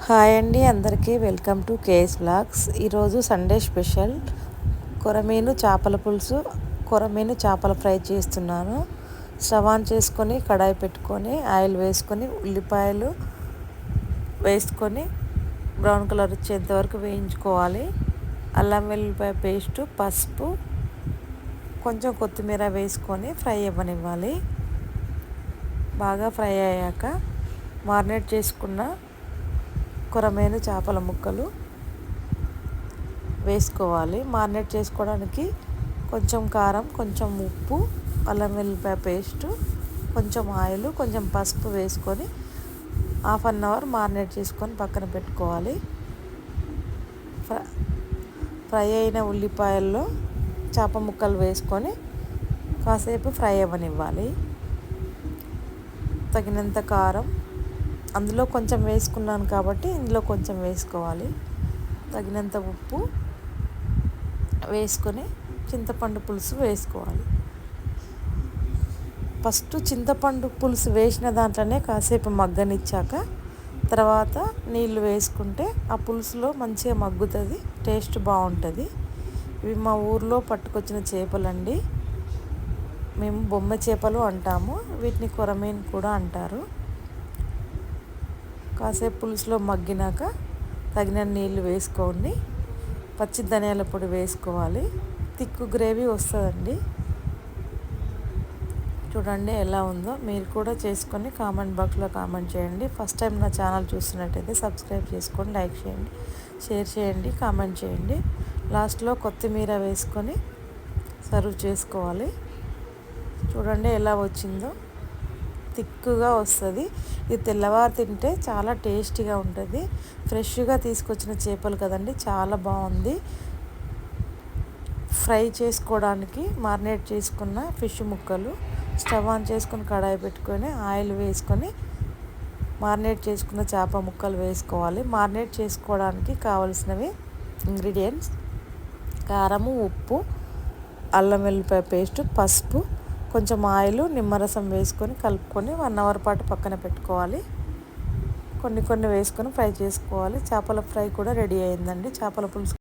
Hi అండి, అందరికీ welcome to KS blogs. ఈరోజు సండే స్పెషల్ కొరమీను చేపల పులుసు, కొరమీను చేపల ఫ్రై చేస్తున్నాను. స్టవ్ ఆన్ చేసుకొని కడాయి పెట్టుకొని ఆయిల్ వేసుకొని ఉల్లిపాయలు వేసుకొని బ్రౌన్ కలర్ వచ్చేంత వరకు వేయించుకోవాలి. అల్లం వెల్లిపాయ పేస్టు, పసుపు, కొంచెం కొత్తిమీర వేసుకొని ఫ్రై అవ్వనివ్వాలి. బాగా ఫ్రై అయ్యాక మారినేట్ చేసుకున్న కొరమీను చేపల ముక్కలు వేసుకోవాలి. మారినేట్ చేసుకోవడానికి కొంచెం కారం, కొంచెం ఉప్పు, అల్లం వెల్లిపాయ పేస్టు, కొంచెం ఆయిల్, కొంచెం పసుపు వేసుకొని 1/2 అవర్ మారినేట్ చేసుకొని పక్కన పెట్టుకోవాలి. ఫ్రై అయిన ఉల్లిపాయల్లో చేప ముక్కలు వేసుకొని కాసేపు ఫ్రై అవ్వనివ్వాలి. తగినంత కారం, అందులో కొంచెం వేసుకున్నాను కాబట్టి ఇందులో కొంచెం వేసుకోవాలి. తగినంత ఉప్పు వేసుకొని చింతపండు పులుసు వేసుకోవాలి. ఫస్ట్ చింతపండు పులుసు వేసిన దాంట్లోనే కాసేపు మగ్గనిచ్చాక తర్వాత నీళ్ళు వేసుకుంటే ఆ పులుసులో మంచిగా మగ్గుతుంది, టేస్ట్ బాగుంటుంది. ఇవి మా ఊర్లో పట్టుకొచ్చిన చేపలండి. మేము బొమ్మ చేపలు అంటాము, వీటిని కొరమీను కూడా అంటారు. కాసేపు పులుసులో మగ్గినాక తగిన నీళ్ళు వేసుకోండి. పచ్చి ధనియాల పొడి వేసుకోవాలి. తిక్కు గ్రేవీ వస్తుందండి. చూడండి ఎలా ఉందో. మీరు కూడా చేసుకొని కామెంట్ బాక్స్లో కామెంట్ చేయండి. ఫస్ట్ టైం నా ఛానల్ చూస్తున్నట్టయితే సబ్స్క్రైబ్ చేసుకొని లైక్ చేయండి, షేర్ చేయండి, కామెంట్ చేయండి. లాస్ట్లో కొత్తిమీర వేసుకొని సర్వ్ చేసుకోవాలి. చూడండి ఎలా వచ్చిందో, తిక్కుగా వస్తుంది. ఇది తెల్లవారు తింటే చాలా టేస్టీగా ఉంటుంది. ఫ్రెష్గా తీసుకొచ్చిన చేపలు కదండి, చాలా బాగుంది. ఫ్రై చేసుకోవడానికి మారినేట్ చేసుకున్న ఫిష్ ముక్కలు స్టవ్ ఆన్ చేసుకొని కడాయి పెట్టుకొని ఆయిల్ వేసుకొని మారినేట్ చేసుకున్న చేప ముక్కలు వేసుకోవాలి. మారినేట్ చేసుకోవడానికి కావలసినవి ఇంగ్రీడియంట్స్: కారము, ఉప్పు, అల్లం వెల్లిపాయ పేస్టు, పసుపు, కొంచెం ఆయిల్, నిమ్మరసం వేసుకొని కలుపుకొని 1 అవర్ పాటు పక్కన పెట్టుకోవాలి. కొన్ని వేసుకొని ఫ్రై చేసుకోవాలి. చేపల ఫ్రై కూడా రెడీ అయిందండి. చేపల పులుసు